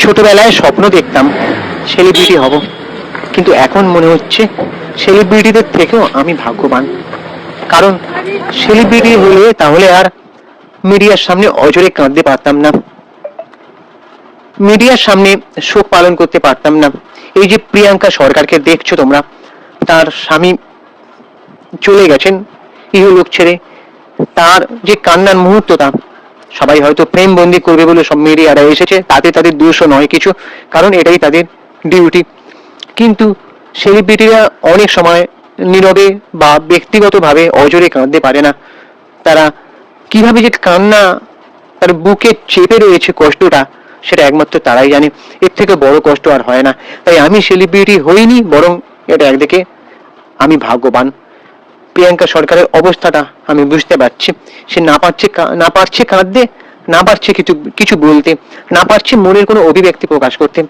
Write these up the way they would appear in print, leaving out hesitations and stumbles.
ছোটবেলায় স্বপ্ন দেখতাম সেলিব্রিটি হব, কিন্তু এখন মনে হচ্ছে সেলিব্রিটিদের থেকেও আমি ভাগ্যবান। কারণ সেলিব্রিটি হলে তাহলে আর মিডিয়ার সামনে অজরে কাঁদতে পারতাম না, মিডিয়ার সামনে শোক পালন করতে পারতাম না। এই যে প্রিয়াঙ্কা সরকারকে দেখছো তোমরা, তার স্বামী চলে গেছেন ইহলোক ছেড়ে, তার যে কান্নার মুহূর্তটা সবাই হয়তো প্রেম বন্দি করবে বলে সব মিডিয়ারা এসেছে, তাতে তাদের দোষও নয় কিছু, কারণ এটাই তাদের ডিউটি। কিন্তু সেলিব্রিটিরা অনেক সময় নীরবে বা ব্যক্তিগতভাবে অজরে কাঁদতে পারে না। তারা কিভাবে যে কান্না তার বুকে চেপে রয়েছে কষ্টটা, সেটা একমাত্র তারাই জানে। এর থেকে বড় কষ্ট আর হয় না। তাই আমি সেলিব্রিটি হইনি, বরং এটা একদিকে আমি ভাগ্যবান। প্রিয়াঙ্কা সরকারের অবস্থাটা আমি বুঝতে পারছি। সে না পারছে কাঁদতে, না পারছে কিছু কিছু বলতে, না পারছে মনের কোনো অভিব্যক্তি প্রকাশ করতে।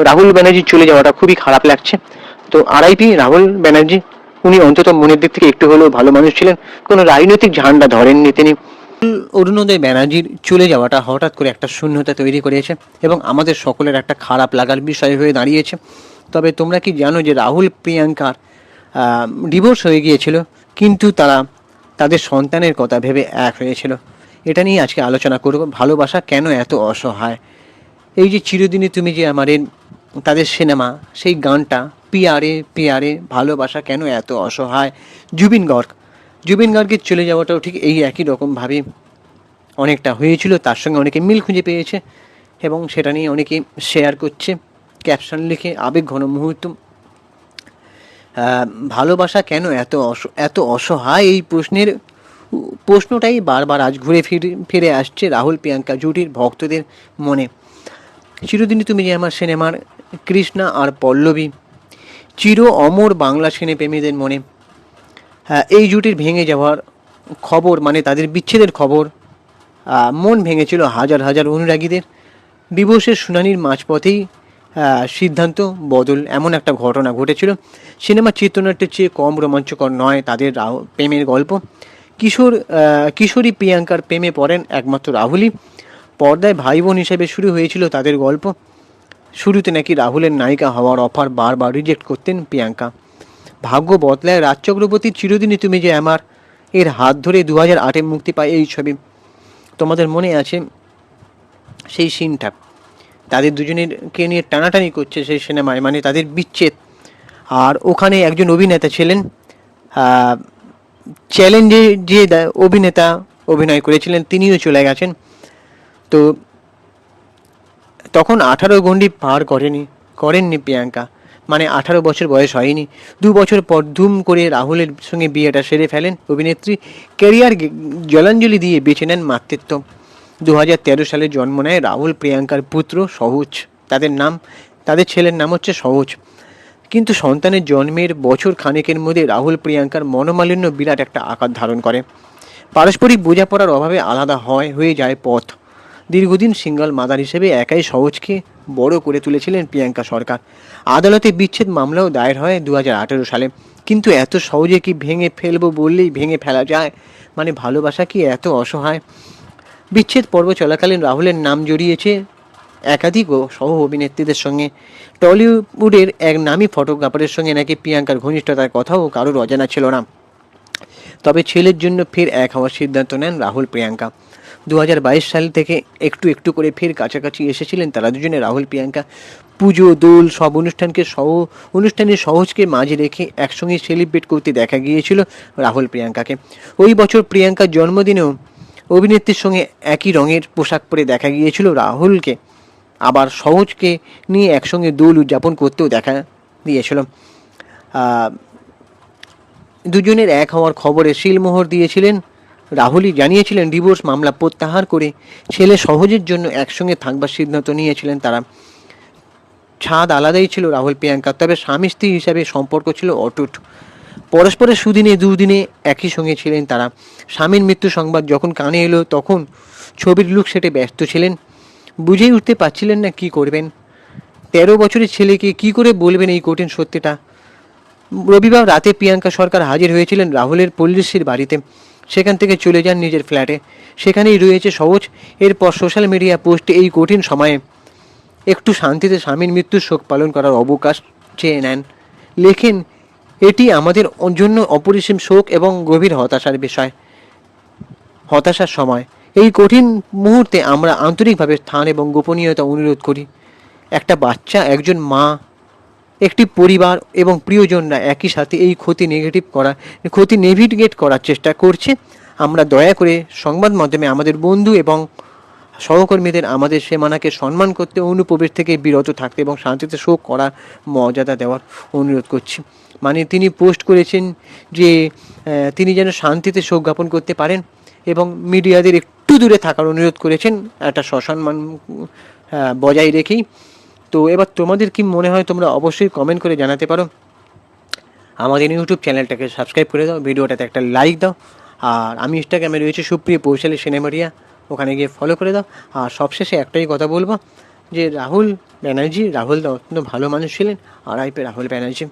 রাহুল ব্যানার্জি চলে যাওয়াটা খুবই খারাপ লাগছে। তো আরআইপি রাহুল ব্যানার্জি। উনি অন্তত মনের দিক থেকে একটু হলেও ভালো মানুষ ছিলেন, কোনো রাজনৈতিক ঝান্ডা ধরেননি তিনি। অরুণোদয় ব্যানার্জির চলে যাওয়াটা হঠাৎ করে একটা শূন্যতা তৈরি করেছে এবং আমাদের সকলের একটা খারাপ লাগার বিষয় হয়ে দাঁড়িয়েছে। তবে তোমরা কি জানো যে রাহুল প্রিয়াঙ্কার ডিভোর্স হয়ে গিয়েছিল, কিন্তু তারা তাদের সন্তানের কথা ভেবে এক হয়েছিল। এটা নিয়ে আজকে আলোচনা করব। ভালোবাসা কেন এত অসহায়? এই যে চিরদিনই তুমি যে আমাদের, তাদের সিনেমা, সেই গানটা পিয়ারে পিয়ারে, ভালোবাসা কেন এত অসহায়। জুবিন গার্গের চলে যাওয়াটাও ঠিক এই একই রকমভাবে অনেকটা হয়েছিল, তার সঙ্গে অনেকে মিল খুঁজে পেয়েছে এবং সেটা নিয়ে অনেকে শেয়ার করছে ক্যাপশন লিখে, আবেগঘন মুহূর্ত। ভালোবাসা কেন এত অসহায়, এই প্রশ্নটাই বারবার আজ ঘুরে ফিরে আসছে রাহুল প্রিয়াঙ্কা জুটির ভক্তদের মনে। চিরদিনই তুমি যে আমার সিনেমার কৃষ্ণা আর পল্লবী চির অমর বাংলা সিনেপ্রেমীদের মনে। এই জুটির ভেঙে যাওয়ার খবর, মানে তাদের বিচ্ছেদের খবর, মন ভেঙেছিল হাজার হাজার অনুরাগীদের। ডিভোর্সের শুনানির মাঝপথেই সিদ্ধান্ত বদল, এমন একটা ঘটনা ঘটেছিল। সিনেমা চিত্রনাট্যের চেয়ে কম রোমাঞ্চকর নয় তাদের প্রেমের গল্প। কিশোরী প্রিয়াঙ্কার প্রেমে পড়েন একমাত্র রাহুলই। পর্দায় ভাই বোন হিসেবে শুরু হয়েছিল তাদের গল্প। শুরুতে নাকি রাহুলের নায়িকা হওয়ার অফার বারবার রিজেক্ট করতেন প্রিয়াঙ্কা। ভাগ্য বদলায় রাজ চক্রবর্তীর চিরদিনই তুমি যে আমার এর হাত ধরে 2008-এ মুক্তি পায় এই ছবি। তোমাদের মনে আছে সেই সিনটা, তাদের দুজনেরকে নিয়ে টানাটানি করছে সেই সিনেমায়, মানে তাদের বিচ্ছেদ। আর ওখানে একজন অভিনেতা ছিলেন, চ্যালেঞ্জে যে অভিনেতা অভিনয় করেছিলেন তিনিও চলে গেছেন। তো তখন 18 গণ্ডি পার করেননি প্রিয়াঙ্কা, মানে 18 বছর বয়স হয়নি। 2 বছর পর ধুম করে রাহুলের সঙ্গে বিয়েটা সেরে ফেলেন অভিনেত্রী। ক্যারিয়ার জলাঞ্জলি দিয়ে বেছে নেন মাতৃত্ব। 2013 সালে জন্ম নেয় রাহুল প্রিয়াঙ্কার পুত্র সহজ। তাদের ছেলের নাম হচ্ছে সহজ। কিন্তু সন্তানের জন্মের বছর খানেকের মধ্যে রাহুল প্রিয়াঙ্কার মনোমালিন্য বিরাট একটা আকার ধারণ করে। পারস্পরিক বোঝাপড়ার অভাবে আলাদা হয়ে যায় পথ। দীর্ঘদিন সিঙ্গল মাদার হিসেবে একাই সহজকে বড় করে তুলেছিলেন প্রিয়াঙ্কা সরকার। আদালতে বিচ্ছেদ মামলাও দায়ের হয় 2018 সালে। কিন্তু এত সহজে কি ভেঙে ফেলবো বললেই ভেঙে ফেলা যায়? মানে ভালোবাসা কি এত অসহায়? বিচ্ছেদ পর্ব চলাকালীন রাহুলের নাম জড়িয়েছে একাধিক সহ অভিনেত্রীদের সঙ্গে। টলিউডের এক নামী ফটোগ্রাফারের সঙ্গে নাকি প্রিয়াঙ্কার ঘনিষ্ঠতার কথাও কারোর অজানা ছিল না। তবে ছেলের জন্য ফের এক হওয়ার সিদ্ধান্ত নেন রাহুল প্রিয়াঙ্কা। 2022 সাল থেকে একটু একটু করে ফের কাছাকাছি এসেছিলেন তারা দুজনে। রাহুল প্রিয়াঙ্কা পুজো, দোল, সব অনুষ্ঠানের সহজকে মাঝে রেখে একসঙ্গে সেলিব্রেট করতে দেখা গিয়েছিল রাহুল প্রিয়াঙ্কাকে। ওই বছর প্রিয়াঙ্কার জন্মদিনেও অভিনেত্রীর সঙ্গে একই রঙের পোশাক পরে দেখা গিয়েছিল রাহুলকে। আবার সহজকে নিয়ে একসঙ্গে দোল উদযাপন করতেও দেখা দিয়েছিল। দুজনের এক হওয়ার খবরে শিলমোহর দিয়েছিলেন রাহুলই। জানিয়েছিলেন ডিভোর্স মামলা প্রত্যাহার করে ছেলে সহজের জন্য একসঙ্গে থাকবার সিদ্ধান্ত নিয়েছিলেন তারা। ছাদ আলাদাই ছিল রাহুল প্রিয়াঙ্কা, তবে স্বামী স্ত্রী হিসাবে সম্পর্ক ছিল অটুট। পরস্পরের সুদিনে দুদিনে একই সঙ্গে ছিলেন তারা। স্বামীর মৃত্যু সংবাদ যখন কানে এলো তখন ছবির লুক সেটে ব্যস্ত ছিলেন। বুঝেই উঠতে পারছিলেন না কি করবেন। 13 বছরের ছেলেকে কি করে বলবেন এই কঠিন সত্যিটা। রবিবার রাতে প্রিয়াঙ্কা সরকার হাজির হয়েছিলেন রাহুলের পল্লীশ্রীর বাড়িতে। সেখান থেকে চলে যান নিজের ফ্ল্যাটে, সেখানেই রয়েছে সহজ। এরপর সোশ্যাল মিডিয়া পোস্টে এই কঠিন সময়ে একটু শান্তিতে স্বামীর মৃত্যুর শোক পালন করার অবকাশ চেয়ে নেন। লেখেন, এটি আমাদের জন্য অপরিসীম শোক এবং গভীর হতাশার সময়। এই কঠিন মুহূর্তে আমরা আন্তরিকভাবে স্থান এবং গোপনীয়তা অনুরোধ করি। একটা বাচ্চা, একজন মা, একটি পরিবার এবং প্রিয়জনরা একই সাথে এই ক্ষতি নেভিগেট করার চেষ্টা করছে। আমরা দয়া করে সংবাদ মাধ্যমে আমাদের বন্ধু এবং সহকর্মীদের আমাদের সীমানাকে সম্মান করতে, অনুপ্রবেশ থেকে বিরত থাকতে এবং শান্তিতে শোক করার মর্যাদা দেওয়ার অনুরোধ করছি। মানে তিনি পোস্ট করেছেন যে তিনি যেন শান্তিতে শোক জ্ঞাপন করতে পারেন এবং মিডিয়াদের একটু দূরে থাকার অনুরোধ করেছেন, একটা সসম্মান বজায় রেখেই। তো এবার তোমাদের কি মনে হয় তোমরা অবশ্যই কমেন্ট করে জানাতে পারো। আমাদের ইউটিউব চ্যানেলটাকে সাবস্ক্রাইব করে দাও, ভিডিওটাতে একটা লাইক দাও, আর আমি ইনস্টাগ্রামে রয়েছে সুপ্রিয় পৌশালী সিনেমারিয়া, ওখানে গিয়ে ফলো করে দাও। আর সবশেষে একটাই কথা বলবো যে রাহুল দা অত্যন্ত ভালো মানুষ ছিলেন, আর রাহুল ব্যানার্জি।